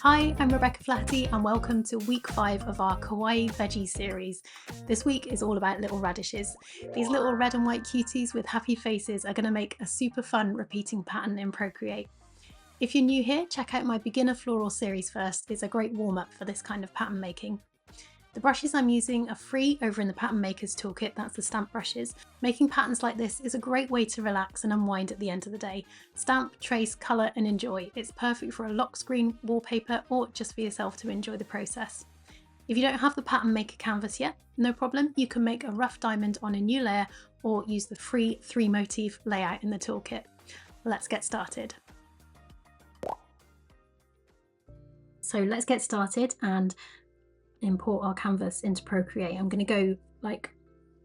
Hi, I'm Rebecca Flaherty and welcome to week 5 of our Kawaii Veggie series. This week is all about little radishes. These little red and white cuties with happy faces are going to make a super fun repeating pattern in Procreate. If you're new here, check out my beginner floral series first. It's a great warm-up for this kind of pattern making. The brushes I'm using are free over in the Pattern Maker's Toolkit, that's the stamp brushes. Making patterns like this is a great way to relax and unwind at the end of the day. Stamp, trace, colour and enjoy. It's perfect for a lock screen, wallpaper or just for yourself to enjoy the process. If you don't have the Pattern Maker canvas yet, no problem, you can make a rough diamond on a new layer or use the free 3 motif layout in the toolkit. Let's get started. So let's get started and import our canvas into Procreate. I'm going to go like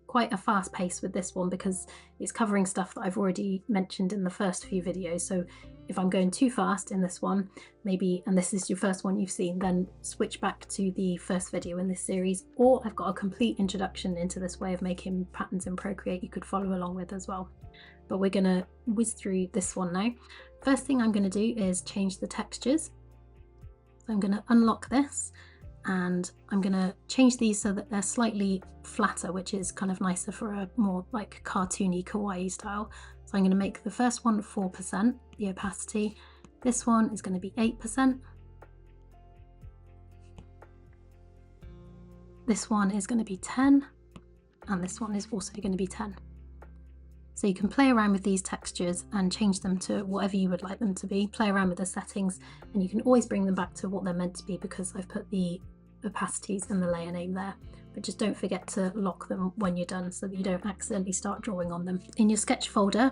quite a fast pace with this one because it's covering stuff that I've already mentioned in the first few videos. So if I'm going too fast in this one, maybe, and this is your first one you've seen, then switch back to the first video in this series, or I've got a complete introduction into this way of making patterns in Procreate you could follow along with as well. But we're going to whiz through this one now. First thing I'm going to do is change the textures. So I'm going to unlock this and I'm going to change these so that they're slightly flatter, which is kind of nicer for a more like cartoony kawaii style. So I'm going to make the first one 4%, the opacity. This one is going to be 8%. This one is going to be 10, and this one is also going to be 10. So you can play around with these textures and change them to whatever you would like them to be, play around with the settings, and you can always bring them back to what they're meant to be because I've put the opacities and the layer name there. But just don't forget to lock them when you're done so that you don't accidentally start drawing on them. In your sketch folder,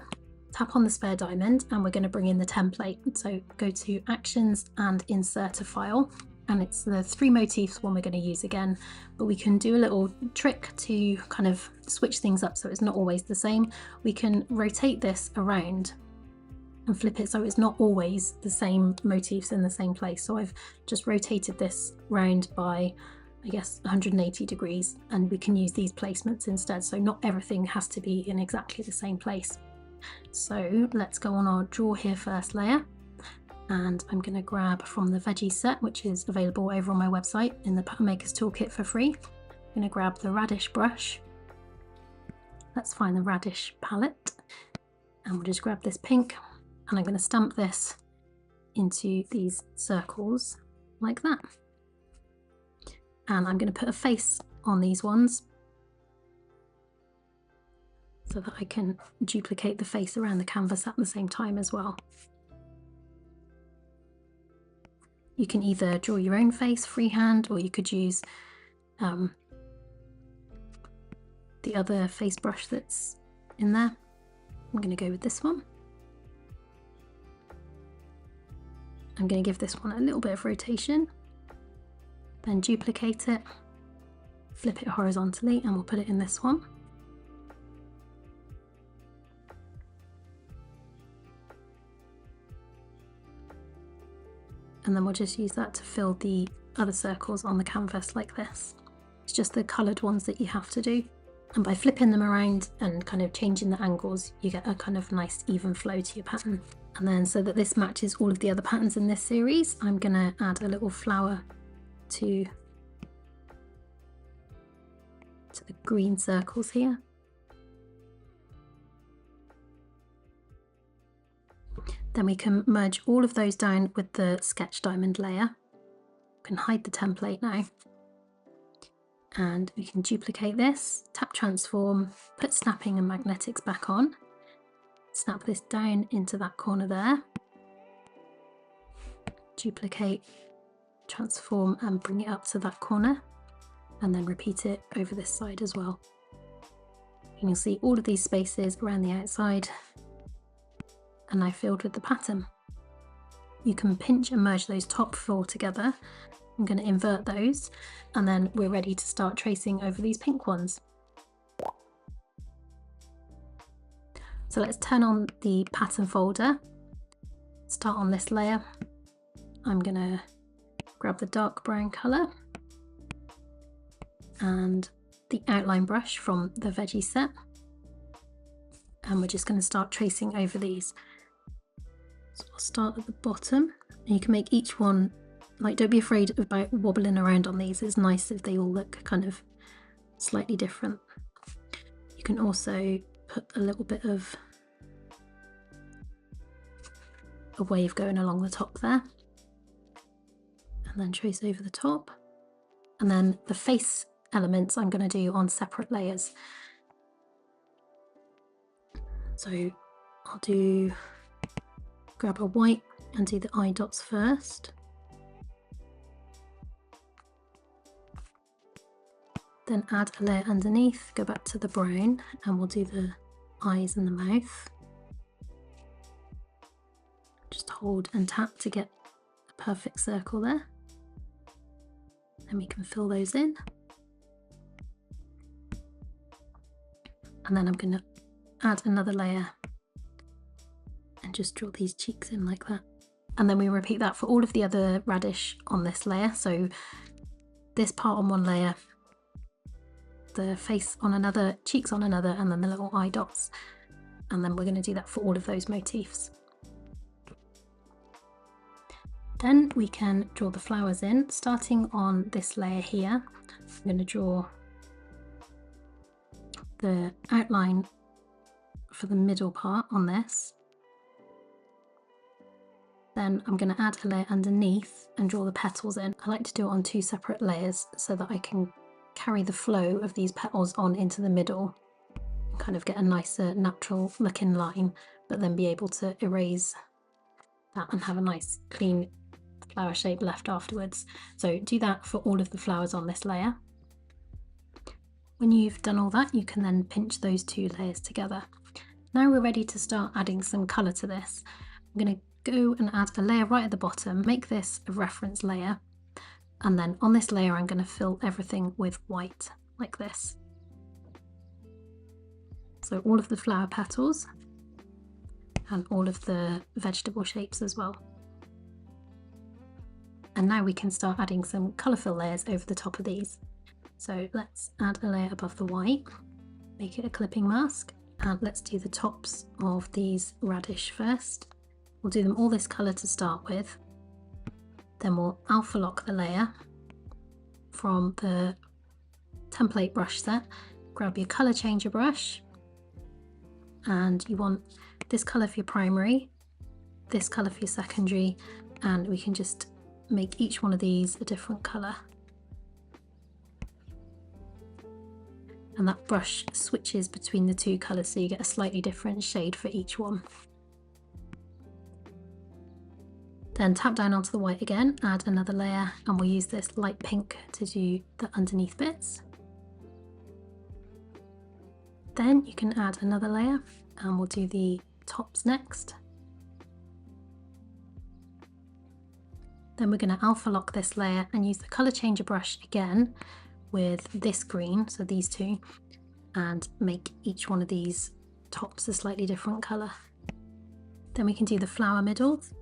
tap on the spare diamond and we're going to bring in the template. So go to Actions and Insert a File. And it's the 3 motifs one we're going to use again, but we can do a little trick to kind of switch things up so it's not always the same. We can rotate this around and flip it so it's not always the same motifs in the same place. So I've just rotated this round by, I guess, 180 degrees, and we can use these placements instead. So not everything has to be in exactly the same place. So let's go on our Draw Here First layer. And I'm going to grab from the veggie set, which is available over on my website in the Pattern Maker's Toolkit for free. I'm going to grab the Radish brush. Let's find the Radish palette and we'll just grab this pink and I'm going to stamp this into these circles like that. And I'm going to put a face on these ones so that I can duplicate the face around the canvas at the same time as well. You can either draw your own face freehand or you could use the other face brush that's in there. I'm going to go with this one. I'm going to give this one a little bit of rotation, then duplicate it, flip it horizontally, and we'll put it in this one. And then we'll just use that to fill the other circles on the canvas like this. It's just the coloured ones that you have to do. And by flipping them around and kind of changing the angles, you get a kind of nice even flow to your pattern. And then so that this matches all of the other patterns in this series, I'm going to add a little flower to the green circles here. Then we can merge all of those down with the sketch diamond layer. We can hide the template now. And we can duplicate this, tap transform, put snapping and magnetics back on. Snap this down into that corner there. Duplicate, transform and bring it up to that corner. And then repeat it over this side as well. And you'll see all of these spaces around the outside and now filled with the pattern. You can pinch and merge those top 4 together. I'm going to invert those and then we're ready to start tracing over these pink ones. So let's turn on the pattern folder, start on this layer. I'm going to grab the dark brown colour and the outline brush from the veggie set, and we're just going to start tracing over these. So I'll start at the bottom, and you can make each one like, don't be afraid about wobbling around on these. It's nice if they all look kind of slightly different. You can also put a little bit of a wave going along the top there, and then trace over the top. And then the face elements I'm going to do on separate layers. So I'll grab a white and do the eye dots first. Then add a layer underneath, go back to the brown, and we'll do the eyes and the mouth. Just hold and tap to get a perfect circle there. Then we can fill those in. And then I'm going to add another layer and just draw these cheeks in like that. And then we repeat that for all of the other radish on this layer. So this part on one layer, the face on another, cheeks on another, and then the little eye dots. And then we're going to do that for all of those motifs. Then we can draw the flowers in, starting on this layer here. I'm going to draw the outline for the middle part on this. Then I'm going to add a layer underneath and draw the petals in. I like to do it on two separate layers so that I can carry the flow of these petals on into the middle and kind of get a nicer natural looking line, but then be able to erase that and have a nice clean flower shape left afterwards. So do that for all of the flowers on this layer. When you've done all that, you can then pinch those two layers together. Now we're ready to start adding some colour to this. I'm going to go and add a layer right at the bottom, make this a reference layer, and then on this layer I'm going to fill everything with white like this. So all of the flower petals and all of the vegetable shapes as well. And now we can start adding some colourful layers over the top of these. So let's add a layer above the white, make it a clipping mask, and let's do the tops of these radish first. We'll do them all this colour to start with. Then we'll alpha lock the layer from the template brush set. Grab your colour changer brush, and you want this colour for your primary, this colour for your secondary, and we can just make each one of these a different colour. And that brush switches between the two colours so you get a slightly different shade for each one. Then tap down onto the white again, add another layer, and we'll use this light pink to do the underneath bits. Then you can add another layer and we'll do the tops next. Then we're going to alpha lock this layer and use the colour changer brush again with this green, so these two, and make each one of these tops a slightly different colour. Then we can do the flower middles,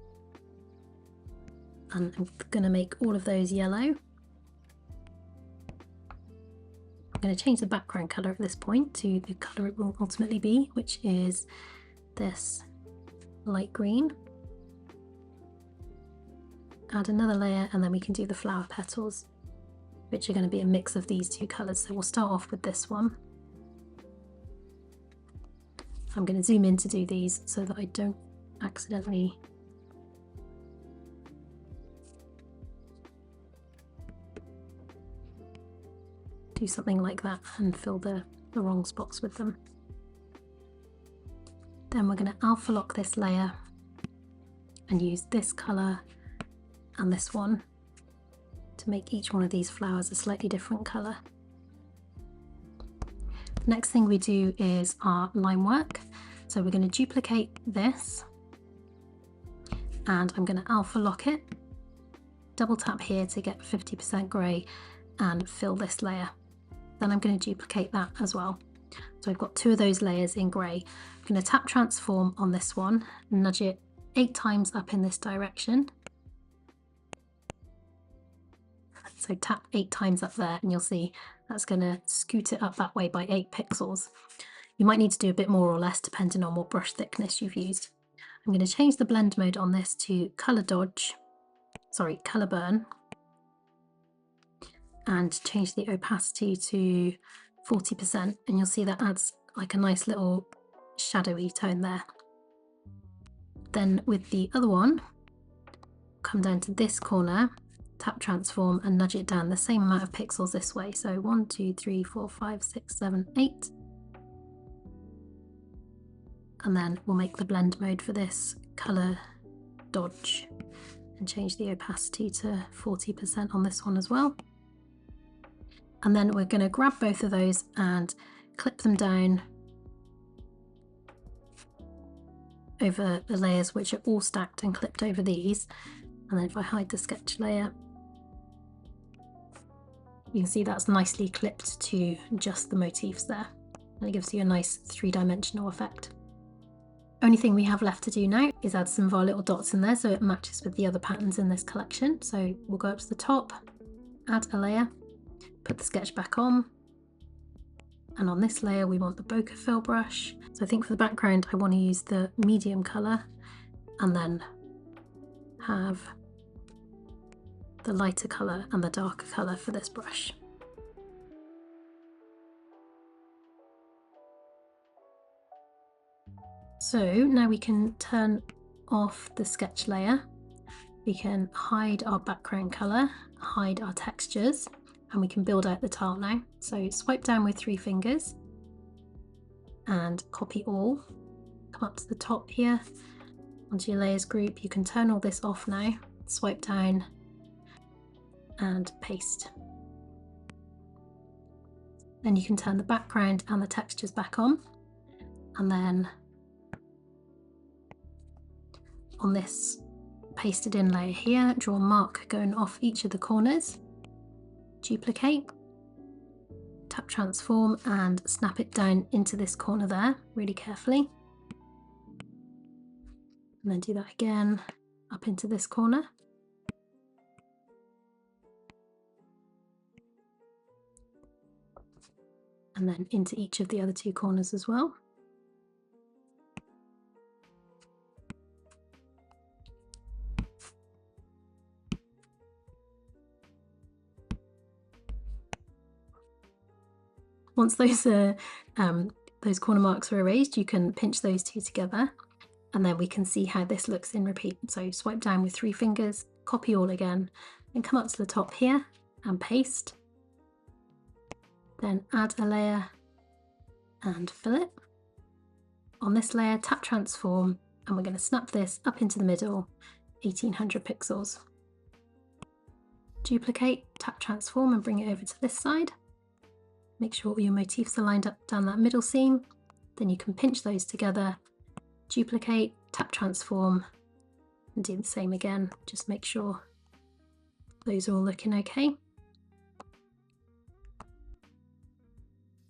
and I'm going to make all of those yellow. I'm going to change the background colour at this point to the colour it will ultimately be, which is this light green. Add another layer and then we can do the flower petals, which are going to be a mix of these two colours. So we'll start off with this one. I'm going to zoom in to do these so that I don't accidentally do something like that and fill the wrong spots with them. Then we're going to alpha lock this layer and use this colour and this one to make each one of these flowers a slightly different colour. Next thing we do is our line work. So we're going to duplicate this and I'm going to alpha lock it, double tap here to get 50% grey and fill this layer. Then I'm going to duplicate that as well. So I've got two of those layers in grey. I'm going to tap transform on this one, nudge it 8 times up in this direction. So tap 8 times up there and you'll see that's going to scoot it up that way by 8 pixels. You might need to do a bit more or less depending on what brush thickness you've used. I'm going to change the blend mode on this to colour dodge colour burn, and change the opacity to 40%, and you'll see that adds like a nice little shadowy tone there. Then with the other one, come down to this corner, tap transform and nudge it down the same amount of pixels this way. So 1, 2, 3, 4, 5, 6, 7, 8. And then we'll make the blend mode for this colour dodge and change the opacity to 40% on this one as well. And then we're going to grab both of those and clip them down over the layers which are all stacked and clipped over these. And then if I hide the sketch layer, you can see that's nicely clipped to just the motifs there, and it gives you a nice three-dimensional effect. Only thing we have left to do now is add some of our little dots in there so it matches with the other patterns in this collection. So we'll go up to the top, add a layer, put the sketch back on, and on this layer we want the bokeh fill brush. So I think for the background I want to use the medium colour and then have the lighter colour and the darker colour for this brush. So now we can turn off the sketch layer, we can hide our background colour, hide our textures, and we can build out the tile now. So swipe down with 3 fingers and copy all, come up to the top here onto your layers group. You can turn all this off now, swipe down and paste. Then you can turn the background and the textures back on, and then on this pasted in layer here, draw a mark going off each of the corners, duplicate, tap transform and snap it down into this corner there really carefully, and then do that again up into this corner. And then into each of the other 2 corners as well. Once those corner marks are erased, you can pinch those 2 together, and then we can see how this looks in repeat. So swipe down with 3 fingers, copy all again, and come up to the top here and paste. Then add a layer and fill it. On this layer, tap transform, and we're going to snap this up into the middle, 1800 pixels. Duplicate, tap transform and bring it over to this side. Make sure all your motifs are lined up down that middle seam. Then you can pinch those together, duplicate, tap transform, and do the same again. Just make sure those are all looking okay.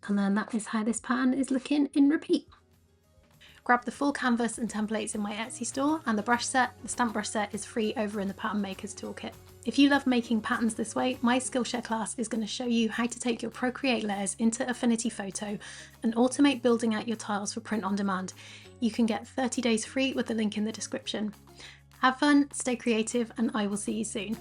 And then that is how this pattern is looking in repeat. Grab the full canvas and templates in my Etsy store, and the brush set, the stamp brush set, is free over in the Pattern Makers Toolkit. If you love making patterns this way, my Skillshare class is going to show you how to take your Procreate layers into Affinity Photo and automate building out your tiles for print on demand. You can get 30 days free with the link in the description. Have fun, stay creative, and I will see you soon.